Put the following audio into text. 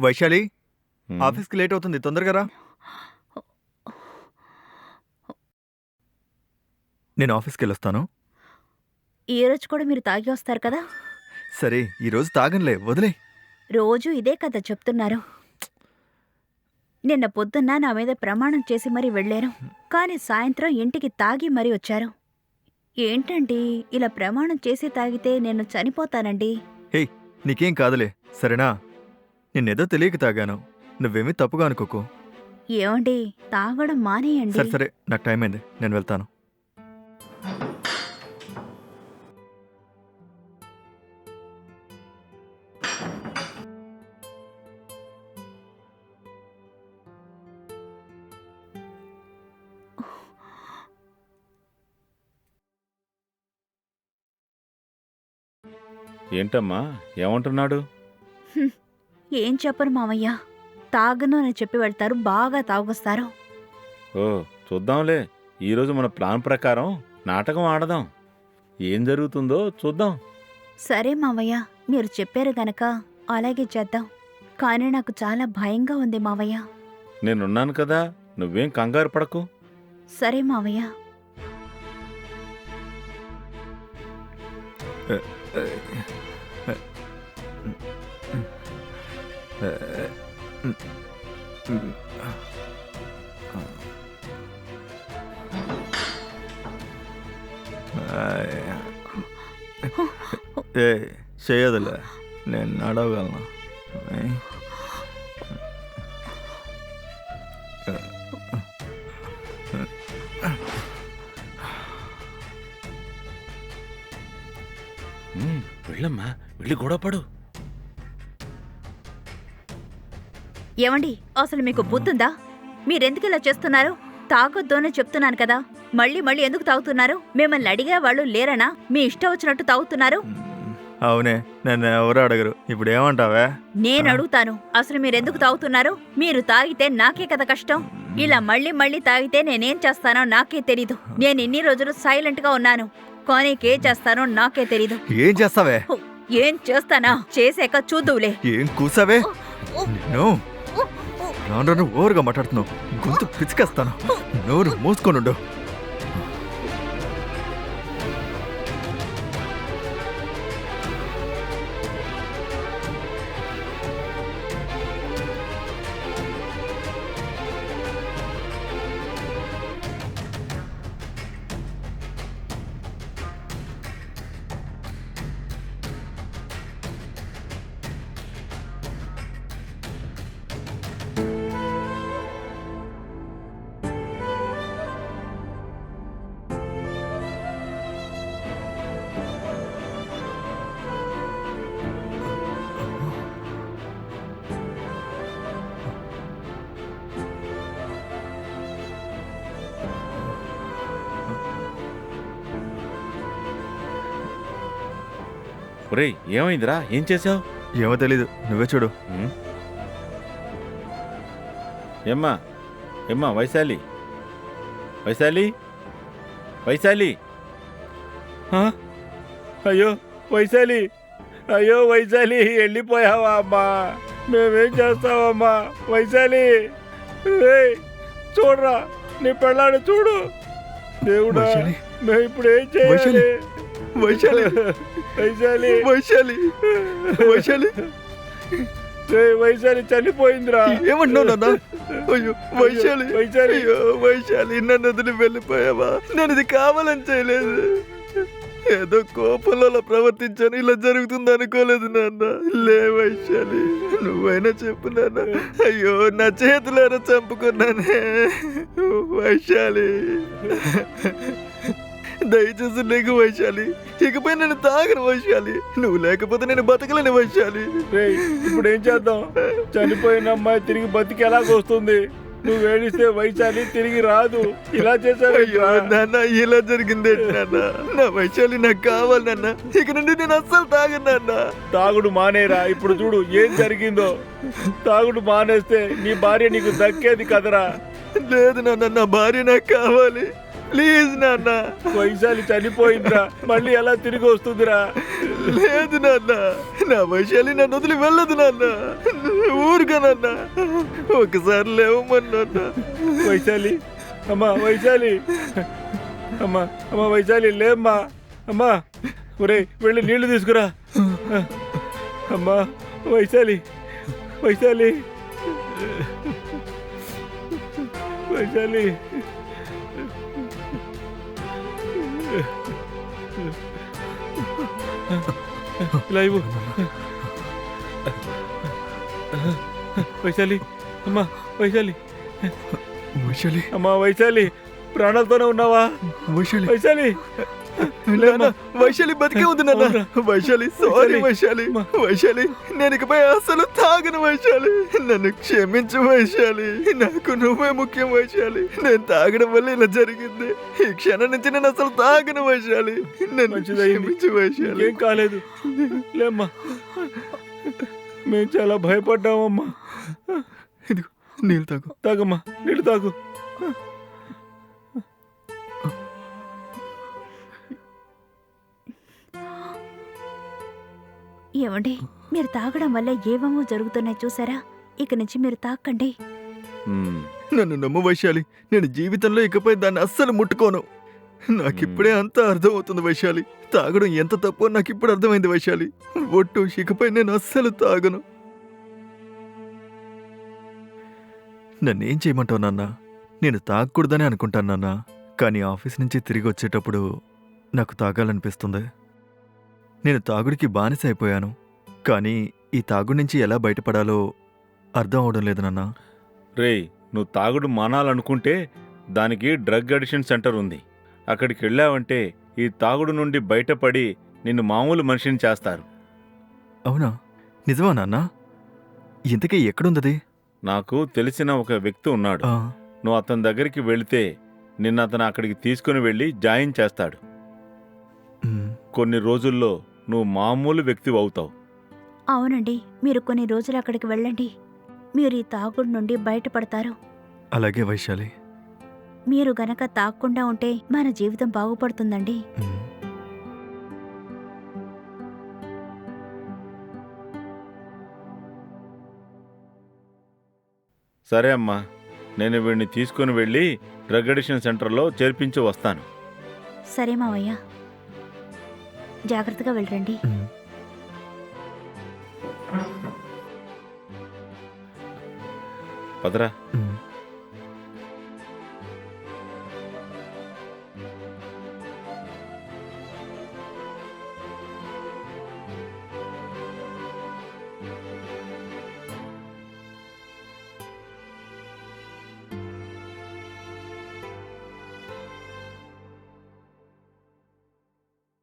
వైశాలి, హ్మ్. ఆఫీస్కి లేట్ అవుతుంది, తొందరగా రా. నేను ఆఫీస్కి వెళ్ళొస్తాను. ఈ రోజు కూడా మీరు తాగి వస్తారు కదా? సరే, ఈరోజు తాగనులే, వదిలే. రోజూ ఇదే కదా చెప్తున్నారు. నిన్న పొద్దున్న నా మీద ప్రమాణం చేసి మరీ వెళ్ళారు. కానీ సాయంత్రం ఇంటికి తాగి మరీ వచ్చారు. ఏంటండి ఇలా ప్రమాణం చేసి తాగితే నేను చనిపోతానండి. హే, నీకేం కాదులే, సరేనా? నిన్నేదో తెలియక తాగాను, నువ్వేమీ తప్పుగా అనుకోకు. ఏమండి తాగడం మానేయండి. సరే సరే, నాకు టైం అయింది, నేను వెళ్తాను. ఏంటమ్మా ఏమంటున్నాడు? ఏం చెప్పరు మామయ్య. తాగను అని చెప్పి వెళ్తారు, బాగా తాగొస్తారు. ఓ చూద్దాంలే, ఈరోజు మన ప్లాన్ ప్రకారం నాటకం ఆడదాం. ఏం జరుగుతుందో చూద్దాం. సరే మావయ్య, మీరు చెప్పారు గనక అలాగే చేద్దాం. కానీ నాకు చాలా భయంగా ఉంది మావయ్య. నేనున్నాను కదా, నువ్వేం కంగారు పడకు. సరే మావయ్య. ఏ చేయదులే, నేను నడవగలను. వెళ్ళమ్మా, వెళ్ళి గొడవపడు. ఏమండి, అసలు మీకు బుద్ధుందా? మీరెందుకు ఇలా చేస్తున్నారు? తాగొద్దు అని చెప్తున్నాను కదా, మళ్ళీ మళ్ళీ ఎందుకు తాగుతున్నారు? మిమ్మల్ని అడిగే వాళ్ళు లేరనా? మీ ఇష్టం వచ్చినట్టు తాగుతున్నారు. అవునే, నన్ను ఎవరు అడగరు, ఇప్పుడు ఏమంటావే? నేను అడుగుతాను, అసలు మీరెందుకు తాగుతున్నారు? మీరు తాగితే నాకే కదా కష్టం. ఇలా మళ్ళీ మళ్ళీ తాగితే నేనేం చేస్తానో నాకే తెలీదు. నేను ఇన్ని రోజులు సైలెంట్ గా ఉన్నాను, కానీ ఏం చేస్తానో నాకే తెలీదు. ఏం చేస్తావే? ఏం చేస్తానా? చేసాక చూద్దువులే. ఏం కూసావే? నేను రాను ఓవర్గా మాట్లాడుతున్నావు, గొంతు పిచ్చికేస్తాను. నోరు మూసుకొనుండు. ఒరేయ్, ఏమైందిరా? ఏం చేసావు? ఏమో తెలీదు, నువ్వే చూడు. ఏమ్మా ఏమ్మా, వైశాలి వైశాలి వైశాలి, అయ్యో వైశాలి, అయ్యో వైశాలి, వెళ్ళిపోయావా అమ్మా? మేమేం చేస్తావమ్మా వైశాలి? చూడరా, నీ పెళ్ళాడు చూడు. దేవుడా, మేము ఇప్పుడు ఏం చేయాలి? వైశాలి, వైశాలి వైశాలి, వైశాలి, వైశాలి చనిపోయిందిరా. ఏమంటున్నావు నాన్న? అయ్యో వైశాలి, వైశాలి, అయ్యో వైశాలి, నన్ను వదిలి వెళ్ళిపోయావా? నేను ఇది కావాలని చేయలేదు, ఏదో కోపంలో అలా ప్రవర్తించాను. ఇలా జరుగుతుంది అనుకోలేదు నాన్న. లే వైశాలి, నువ్వైనా చెప్పు నాన్న. అయ్యో నా చేతులారా చంపుకున్నానే వైశాలి. దయచేసి లేకు వైశాలి, ఇకపై నేను తాగను వైశాలి. నువ్వు లేకపోతే నేను బతకలేను వైశాలి. ఇప్పుడు ఏం చేద్దాం? చనిపోయిన అమ్మాయి తిరిగి బతికి ఎలాగొస్తుంది? నువ్వు ఏడిస్తే వైశాలి తిరిగి రాదు. ఇలా చేసావు. అయ్యో నాన్న, ఇలా జరిగింది నాన్న. నా వైశాలి నాకు కావాలి నాన్న. ఇక నుండి నేను అస్సలు తాగను నాన్న. తాగుడు మానేరా. ఇప్పుడు చూడు ఏం జరిగిందో. తాగుడు మానేస్తే నీ భార్య నీకు దక్కేది కదరా. లేదు నాన్న, నా భార్య నాకు కావాలి. ప్లీజ్ నాన్న. వైశాలి చనిపోయిందిరా, మళ్ళీ ఎలా తిరిగి వస్తుందిరా? లేదు నాన్న, నా వైశాలి నన్ను వదిలి వెళ్ళదు నాన్న. ఊరుగా నాన్న, ఒకసారి లేవమన్నా. వైశాలి, అమ్మా వైశాలి, అమ్మా అమ్మా వైశాలి లేమ్మా. అమ్మా ఒరే వెళ్ళి నీళ్లు తీసుకురా. అమ్మా వైశాలి, వైశాలి, వైశాలి. ఇలా ఇవ్వు. వైశాలి, అమ్మా వైశాలి, వైశాలి, అమ్మా వైశాలి, ప్రాణాలతోనే ఉన్నావా? వైశాలి, వైశాలి, నాన్న, వైశాలి బతికే ఉంది నాన్న. వైశాలి, సారీ వైశాలి. వైశాలి, నేను ఇకపై అసలు తాగను వైశాలి. నన్ను క్షమించు వైశాలి. నాకు నువ్వే ముఖ్యం వైశాలి. నేను తాగడం వల్ల ఇలా జరిగింది. ఈ క్షణం నుంచి నేను అసలు తాగను వైశాలి. నన్ను మంచిదయ్యింది. క్షమించు వైశాలి. ఏం కాలేదు, లేమ్మా. మేము చాలా భయపడ్డామమ్మా. ఇదిగో నీళ్ళు తాగు. తాగమ్మా, నీళ్ళు తాగు. ఏమండి, మీరు తాగడం వల్ల ఏమేమో జరుగుతున్నాయి చూసారా? ఇక నుంచి మీరు తాకండి. నన్ను నమ్ము వైశాలి. నేను జీవితంలో ఇకపై దాన్ని అస్సలు ముట్టుకోను. నాకిప్పుడే అంతా అర్థమవుతుంది వైశాలి. తాగడం ఎంత తప్పో నాకు ఇప్పుడు అర్థమైంది వైశాలి. ఒట్టు, ఇకపై నేను అస్సలు తాగను. నన్నేం చేయమంటావు నాన్న? నేను తాగకూడదని అనుకుంటాను నాన్న. కానీ ఆఫీస్ నుంచి తిరిగి వచ్చేటప్పుడు నాకు తాగాలనిపిస్తుంది. నేను తాగుడికి బానిస అయిపోయాను. కానీ ఈ తాగుడి నుంచి ఎలా బయటపడాలో అర్థం అవడం లేదు నాన్న. రేయ్, నువ్వు తాగుడు మానాలనుకుంటే దానికి డ్రగ్ అడిక్షన్ సెంటర్ ఉంది. అక్కడికి వెళ్ళావంటే ఈ తాగుడు నుండి బయటపడి నిన్ను మామూలు మనిషిని చేస్తారు. అవునా? నిజమా నాన్న? ఇంతకీ ఎక్కడుందది? నాకు తెలిసిన ఒక వ్యక్తి ఉన్నాడు. ఆ, నువ్వు అతని దగ్గరికి వెళితే నిన్ను అతను అక్కడికి తీసుకుని వెళ్ళి జాయిన్ చేస్తాడు. మ్, కొన్ని రోజుల్లో నువ్వు మామూలు వ్యక్తి అవుతావు. అవునండి, మీరు కొన్ని రోజులు అక్కడికి వెళ్ళండి. మీరు ఈ తాగుడు నుండి బయటపడతారు. అలాగే వైశాలి. మీరు గనక తాగకుండా ఉంటే మన జీవితం బాగుపడుతుందండి. మ్. సరే అమ్మా, నేను వీడిని తీసుకుని వెళ్ళి డ్రగ్ అడిక్షన్ సెంటర్లో చేర్పించి వస్తాను. సరే మావయ్య, జాగ్రత్తగా వెళ్ళండి. మ్. పదరా. మ్.